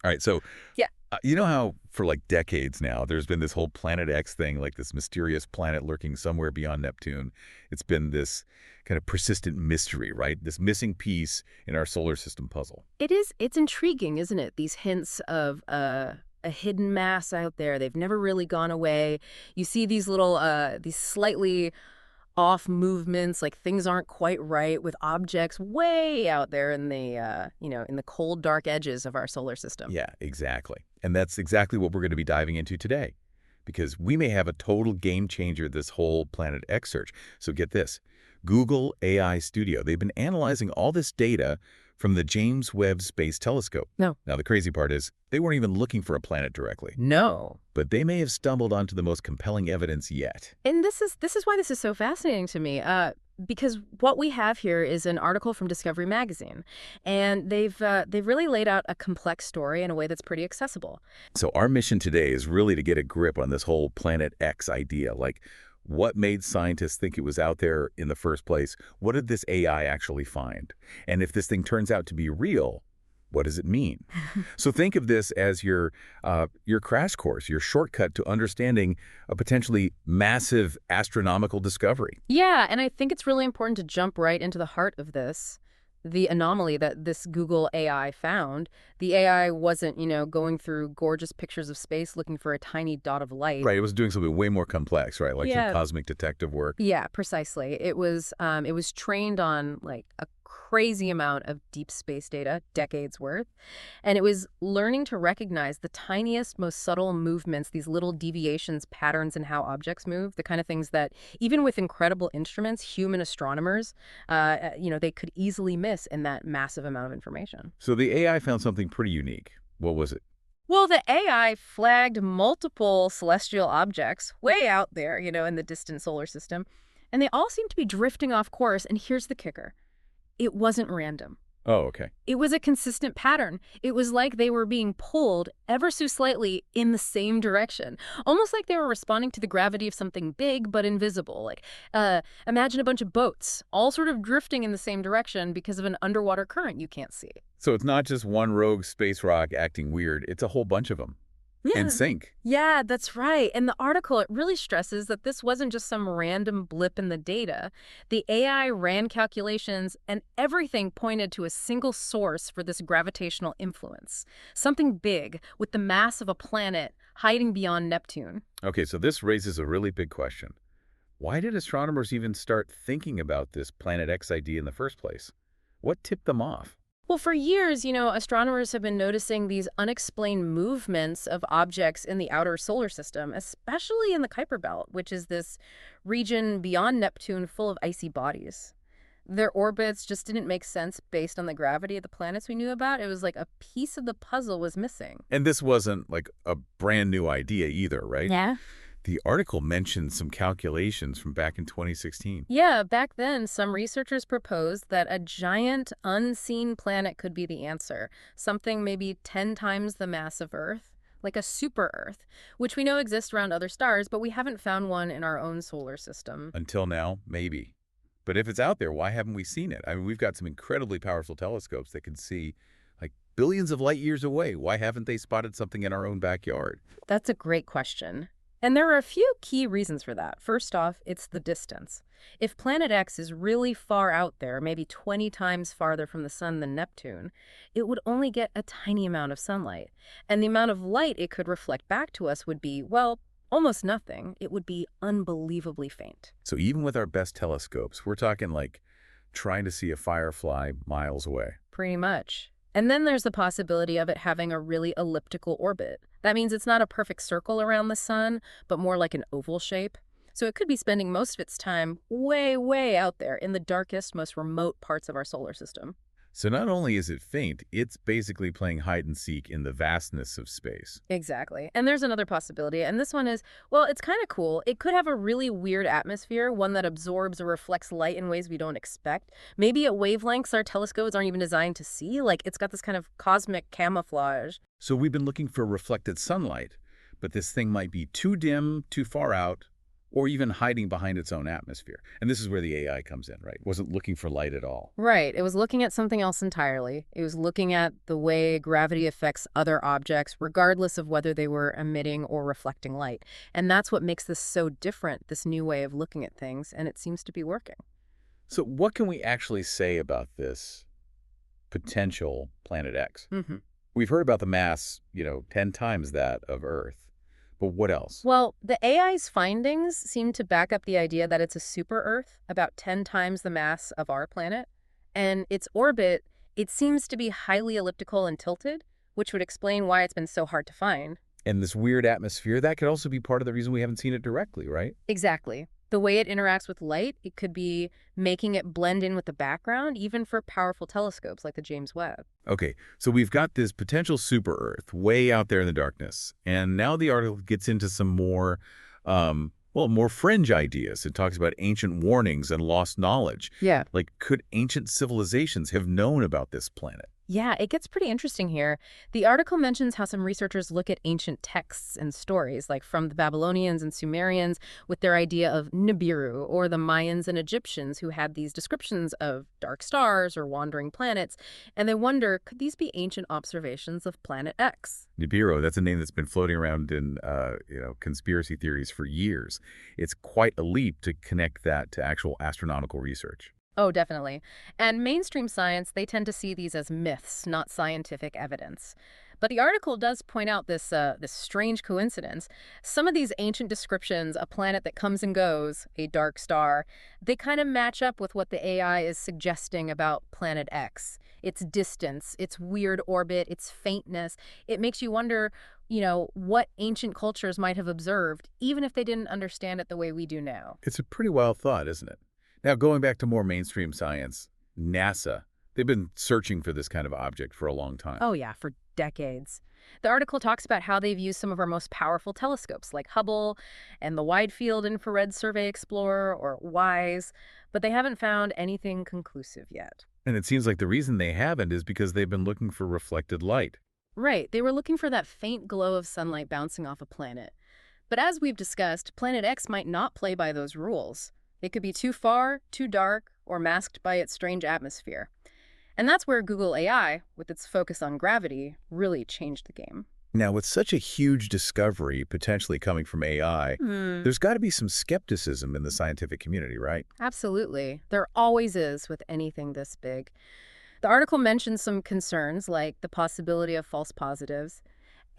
All right, so Yeah. you know how for like decades now there's been this whole Planet X thing, like this mysterious planet lurking somewhere beyond Neptune. It's been this kind of persistent mystery, right? This missing piece in our solar system puzzle. It is. It's intriguing, isn't it? These hints of a hidden mass out there. They've never really gone away. You see these little, these slightly off movements, like things aren't quite right with objects way out there in the, in the cold, dark edges of our solar system. Yeah, exactly. And that's exactly what we're going to be diving into today, because we may have a total game changer this whole Planet X search. So get this. Google AI Studio, they've been analyzing all this data from the James Webb Space Telescope. No. Now, the crazy part is they weren't even looking for a planet directly, No. but they may have stumbled onto the most compelling evidence yet. And this is why this is so fascinating to me. Because what we have here is an article from Discovery Magazine, and they've really laid out a complex story in a way that's pretty accessible. So our mission today is really to get a grip on this whole Planet X idea, like what made scientists think it was out there in the first place? What did this AI actually find? And if this thing turns out to be real, what does it mean? So think of this as your crash course, your shortcut to understanding a potentially massive astronomical discovery. Yeah, and I think it's really important to jump right into the heart of this. The anomaly that this Google AI found. The AI wasn't, going through gorgeous pictures of space looking for a tiny dot of light. Right, it was doing something way more complex, right? Like some Yeah. cosmic detective work. Yeah, precisely. It was trained on like a crazy amount of deep space data, decades worth, and it was learning to recognize the tiniest, most subtle movements, these little deviations, patterns in how objects move, the kind of things that even with incredible instruments, human astronomers, they could easily miss in that massive amount of information. So the AI found something pretty unique. What was it? Well, the AI flagged multiple celestial objects way out there, in the distant solar system, and they all seem to be drifting off course. And here's the kicker. It wasn't random. Oh, okay. It was a consistent pattern. It was like they were being pulled ever so slightly in the same direction, almost like they were responding to the gravity of something big but invisible. Like, imagine a bunch of boats all sort of drifting in the same direction because of an underwater current you can't see. So it's not just one rogue space rock acting weird, it's a whole bunch of them. In Yeah. sync. Yeah, that's right. And the article, it really stresses that this wasn't just some random blip in the data. The AI ran calculations and everything pointed to a single source for this gravitational influence. Something big with the mass of a planet hiding beyond Neptune. Okay, so this raises a really big question. Why did astronomers even start thinking about this Planet X idea in the first place? What tipped them off? Well, for years, astronomers have been noticing these unexplained movements of objects in the outer solar system, especially in the Kuiper Belt, which is this region beyond Neptune full of icy bodies. Their orbits just didn't make sense based on the gravity of the planets we knew about. It was like a piece of the puzzle was missing. And this wasn't like a brand new idea either, right? Yeah. The article mentioned some calculations from back in 2016. Yeah, back then, some researchers proposed that a giant unseen planet could be the answer, something maybe 10 times the mass of Earth, like a super Earth, which we know exists around other stars, but we haven't found one in our own solar system. Until now, maybe. But if it's out there, why haven't we seen it? I mean, we've got some incredibly powerful telescopes that can see like billions of light years away. Why haven't they spotted something in our own backyard? That's a great question. And there are a few key reasons for that. First off, it's the distance. If Planet X is really far out there, maybe 20 times farther from the sun than Neptune, it would only get a tiny amount of sunlight. And the amount of light it could reflect back to us would be, well, almost nothing. It would be unbelievably faint. So even with our best telescopes, we're talking like trying to see a firefly miles away. Pretty much. And then there's the possibility of it having a really elliptical orbit. That means it's not a perfect circle around the sun, but more like an oval shape. So it could be spending most of its time way, way out there in the darkest, most remote parts of our solar system. So not only is it faint, it's basically playing hide and seek in the vastness of space. Exactly. And there's another possibility, and this one is, well, it's kind of cool. It could have a really weird atmosphere, one that absorbs or reflects light in ways we don't expect. Maybe at wavelengths our telescopes aren't even designed to see. Like, it's got this kind of cosmic camouflage. So we've been looking for reflected sunlight, but this thing might be too dim, too far out, or even hiding behind its own atmosphere. And this is where the AI comes in, right? It wasn't looking for light at all. Right. It was looking at something else entirely. It was looking at the way gravity affects other objects, regardless of whether they were emitting or reflecting light. And that's what makes this so different, this new way of looking at things, and it seems to be working. So what can we actually say about this potential Planet X? hmm We've heard about the mass, 10 times that of Earth. But what else? Well, the AI's findings seem to back up the idea that it's a super Earth, about 10 times the mass of our planet. And its orbit, it seems to be highly elliptical and tilted, which would explain why it's been so hard to find. And this weird atmosphere, that could also be part of the reason we haven't seen it directly, right? Exactly. The way it interacts with light, it could be making it blend in with the background, even for powerful telescopes like the James Webb. Okay, so we've got this potential super Earth way out there in the darkness. And now the article gets into some more, more fringe ideas. It talks about ancient warnings and lost knowledge. Yeah. Like, could ancient civilizations have known about this planet? Yeah, it gets pretty interesting here. The article mentions how some researchers look at ancient texts and stories, like from the Babylonians and Sumerians, with their idea of Nibiru, or the Mayans and Egyptians who had these descriptions of dark stars or wandering planets, and they wonder, could these be ancient observations of Planet X? Nibiru, that's a name that's been floating around in, conspiracy theories for years. It's quite a leap to connect that to actual astronomical research. Oh, definitely. And mainstream science, they tend to see these as myths, not scientific evidence. But the article does point out this strange coincidence. Some of these ancient descriptions, a planet that comes and goes, a dark star, they kind of match up with what the AI is suggesting about Planet X. Its distance, its weird orbit, its faintness. It makes you wonder, what ancient cultures might have observed, even if they didn't understand it the way we do now. It's a pretty wild thought, isn't it? Now, going back to more mainstream science, NASA, they've been searching for this kind of object for a long time. Oh, yeah, for decades. The article talks about how they've used some of our most powerful telescopes, like Hubble and the Wide Field Infrared Survey Explorer, or WISE, but they haven't found anything conclusive yet. And it seems like the reason they haven't is because they've been looking for reflected light. Right, they were looking for that faint glow of sunlight bouncing off a planet. But as we've discussed, Planet X might not play by those rules. It could be too far, too dark, or masked by its strange atmosphere. And that's where Google AI, with its focus on gravity, really changed the game. Now, with such a huge discovery potentially coming from AI, there's got to be some skepticism in the scientific community, right? Absolutely. There always is with anything this big. The article mentions some concerns, like the possibility of false positives.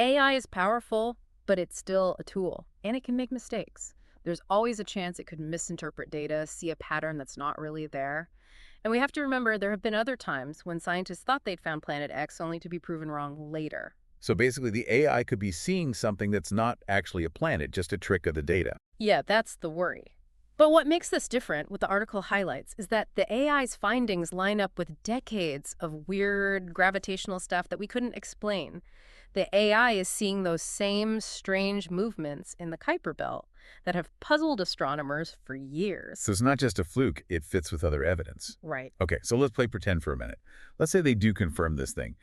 AI is powerful, but it's still a tool, and it can make mistakes. There's always a chance it could misinterpret data, see a pattern that's not really there. And we have to remember there have been other times when scientists thought they'd found Planet X only to be proven wrong later. So basically, the AI could be seeing something that's not actually a planet, just a trick of the data. Yeah, that's the worry. But what makes this different, what the article highlights, is that the AI's findings line up with decades of weird gravitational stuff that we couldn't explain. The AI is seeing those same strange movements in the Kuiper Belt that have puzzled astronomers for years. So it's not just a fluke, it fits with other evidence. Right. Okay, so let's play pretend for a minute. Let's say they do confirm this thing.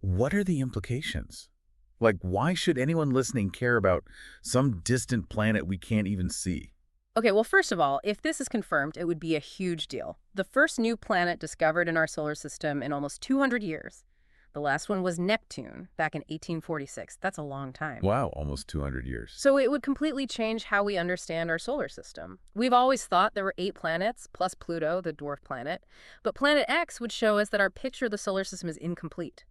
What are the implications? Like, why should anyone listening care about some distant planet we can't even see? Okay, well, first of all, if this is confirmed, it would be a huge deal. The first new planet discovered in our solar system in almost 200 years. The last one was Neptune, back in 1846. That's a long time. Wow, almost 200 years. So it would completely change how we understand our solar system. We've always thought there were 8 planets, plus Pluto, the dwarf planet. But Planet X would show us that our picture of the solar system is incomplete,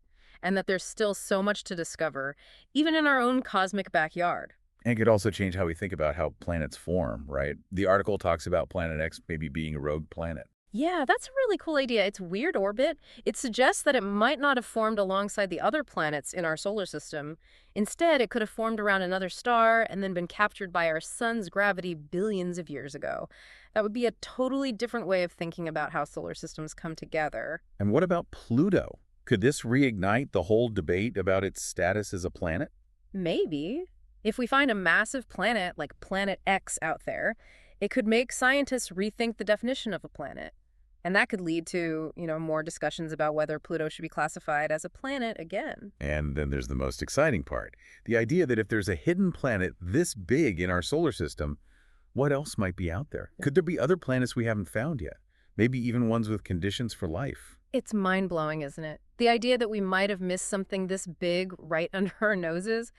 and that there's still so much to discover, even in our own cosmic backyard. And it could also change how we think about how planets form, right? The article talks about Planet X maybe being a rogue planet. Yeah, that's a really cool idea. Its weird orbit, it suggests that it might not have formed alongside the other planets in our solar system. Instead, it could have formed around another star and then been captured by our sun's gravity billions of years ago. That would be a totally different way of thinking about how solar systems come together. And what about Pluto? Could this reignite the whole debate about its status as a planet? Maybe. If we find a massive planet like Planet X out there, it could make scientists rethink the definition of a planet. And that could lead to, more discussions about whether Pluto should be classified as a planet again. And then there's the most exciting part. The idea that if there's a hidden planet this big in our solar system, What else might be out there? Could there be other planets we haven't found yet? Maybe even ones with conditions for life? It's mind-blowing, isn't it? The idea that we might have missed something this big right under our noses,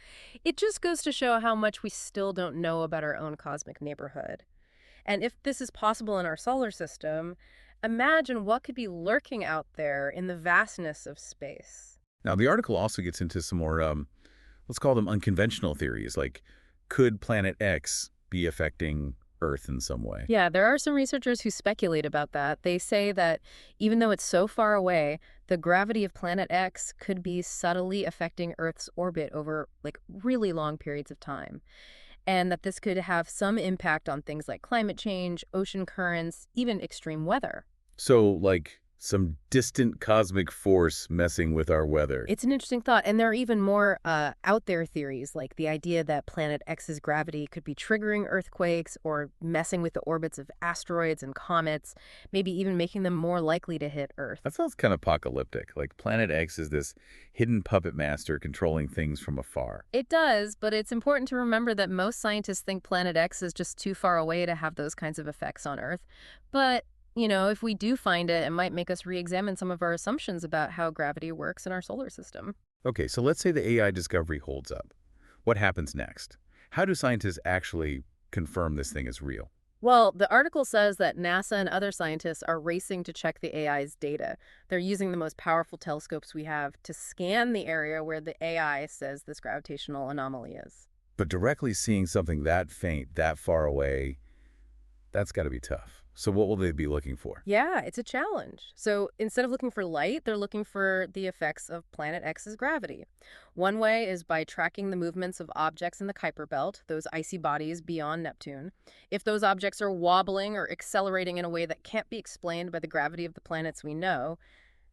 it just goes to show how much we still don't know about our own cosmic neighborhood. And if this is possible in our solar system, imagine what could be lurking out there in the vastness of space. Now, the article also gets into some more, let's call them unconventional theories, like could Planet X be affecting Earth in some way? Yeah, there are some researchers who speculate about that. They say that even though it's so far away, the gravity of Planet X could be subtly affecting Earth's orbit over like really long periods of time, and that this could have some impact on things like climate change, ocean currents, even extreme weather. So, like some distant cosmic force messing with our weather. It's an interesting thought, and there are even more out there theories, like the idea that Planet X's gravity could be triggering earthquakes or messing with the orbits of asteroids and comets, maybe even making them more likely to hit Earth. That sounds kind of apocalyptic. Like Planet X is this hidden puppet master controlling things from afar. It does, but it's important to remember that most scientists think Planet X is just too far away to have those kinds of effects on Earth. But if we do find it, it might make us re-examine some of our assumptions about how gravity works in our solar system. Okay, so let's say the AI discovery holds up. What happens next? How do scientists actually confirm this thing is real? Well, the article says that NASA and other scientists are racing to check the AI's data. They're using the most powerful telescopes we have to scan the area where the AI says this gravitational anomaly is. But directly seeing something that faint, that far away, that's got to be tough. So what will they be looking for? Yeah, it's a challenge. So instead of looking for light, they're looking for the effects of Planet X's gravity. One way is by tracking the movements of objects in the Kuiper Belt, those icy bodies beyond Neptune. If those objects are wobbling or accelerating in a way that can't be explained by the gravity of the planets we know,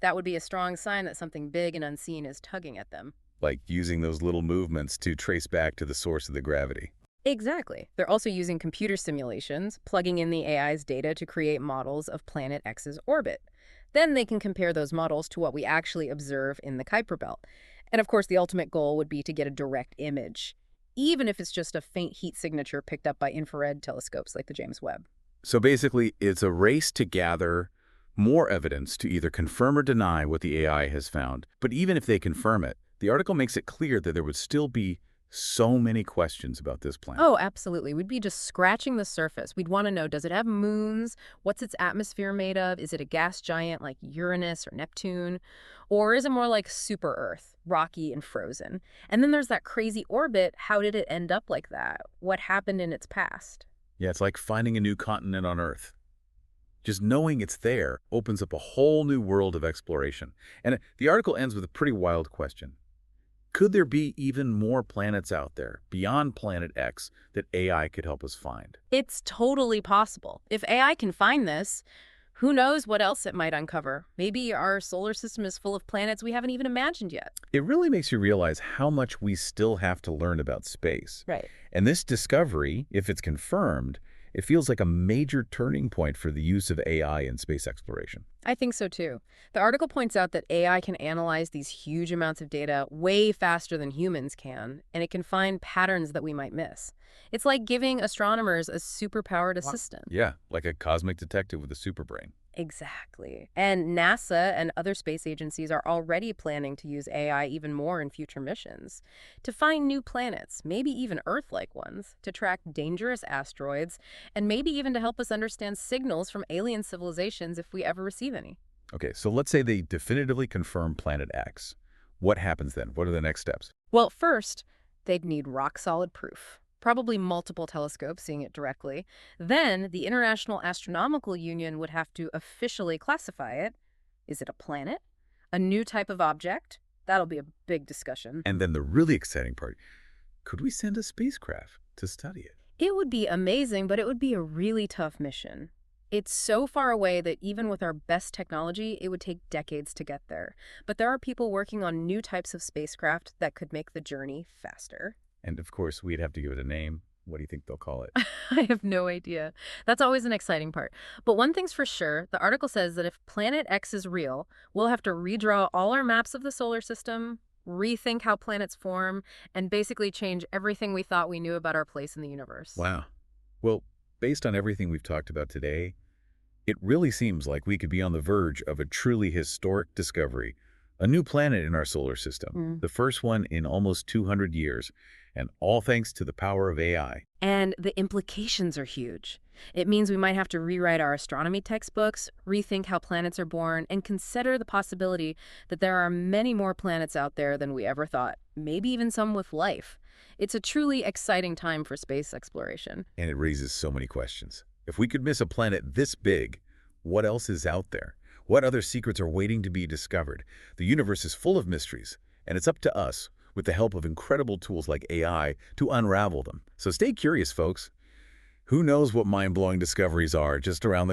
that would be a strong sign that something big and unseen is tugging at them. Like using those little movements to trace back to the source of the gravity. Exactly. They're also using computer simulations, plugging in the AI's data to create models of Planet X's orbit. Then they can compare those models to what we actually observe in the Kuiper Belt. And of course, the ultimate goal would be to get a direct image, even if it's just a faint heat signature picked up by infrared telescopes like the James Webb. So basically, it's a race to gather more evidence to either confirm or deny what the AI has found. But even if they confirm it, the article makes it clear that there would still be so many questions about this planet. Oh, absolutely. We'd be just scratching the surface. We'd want to know, does it have moons? What's its atmosphere made of? Is it a gas giant like Uranus or Neptune? Or is it more like super Earth, rocky and frozen? And then there's that crazy orbit. How did it end up like that? What happened in its past? Yeah, it's like finding a new continent on Earth. Just knowing it's there opens up a whole new world of exploration. And the article ends with a pretty wild question. Could there be even more planets out there, beyond Planet X, that AI could help us find? It's totally possible. If AI can find this, who knows what else it might uncover? Maybe our solar system is full of planets we haven't even imagined yet. It really makes you realize how much we still have to learn about space. Right. And this discovery, if it's confirmed, it feels like a major turning point for the use of AI in space exploration. I think so too. The article points out that AI can analyze these huge amounts of data way faster than humans can, and it can find patterns that we might miss. It's like giving astronomers a superpowered assistant. Yeah, like a cosmic detective with a superbrain. Exactly. And NASA and other space agencies are already planning to use AI even more in future missions to find new planets, maybe even Earth-like ones, to track dangerous asteroids, and maybe even to help us understand signals from alien civilizations if we ever receive any. Okay, so let's say they definitively confirm Planet X. What happens then? What are the next steps? Well, first, they'd need rock-solid proof. Probably multiple telescopes seeing it directly. Then the International Astronomical Union would have to officially classify it. Is it a planet? A new type of object? That'll be a big discussion. And then the really exciting part, could we send a spacecraft to study it? It would be amazing, but it would be a really tough mission. It's so far away that even with our best technology, it would take decades to get there. But there are people working on new types of spacecraft that could make the journey faster. And of course, we'd have to give it a name. What do you think they'll call it? I have no idea. That's always an exciting part. But one thing's for sure, the article says that if Planet X is real, we'll have to redraw all our maps of the solar system, rethink how planets form, and basically change everything we thought we knew about our place in the universe. Wow. Well, based on everything we've talked about today, it really seems like we could be on the verge of a truly historic discovery, a new planet in our solar system, Mm. the first one in almost 200 years, and all thanks to the power of AI. And the implications are huge. It means we might have to rewrite our astronomy textbooks, rethink how planets are born, and consider the possibility that there are many more planets out there than we ever thought, maybe even some with life. It's a truly exciting time for space exploration. And it raises so many questions. If we could miss a planet this big, what else is out there? What other secrets are waiting to be discovered? The universe is full of mysteries, and it's up to us, with the help of incredible tools like AI, to unravel them. So stay curious, folks. Who knows what mind-blowing discoveries are just around the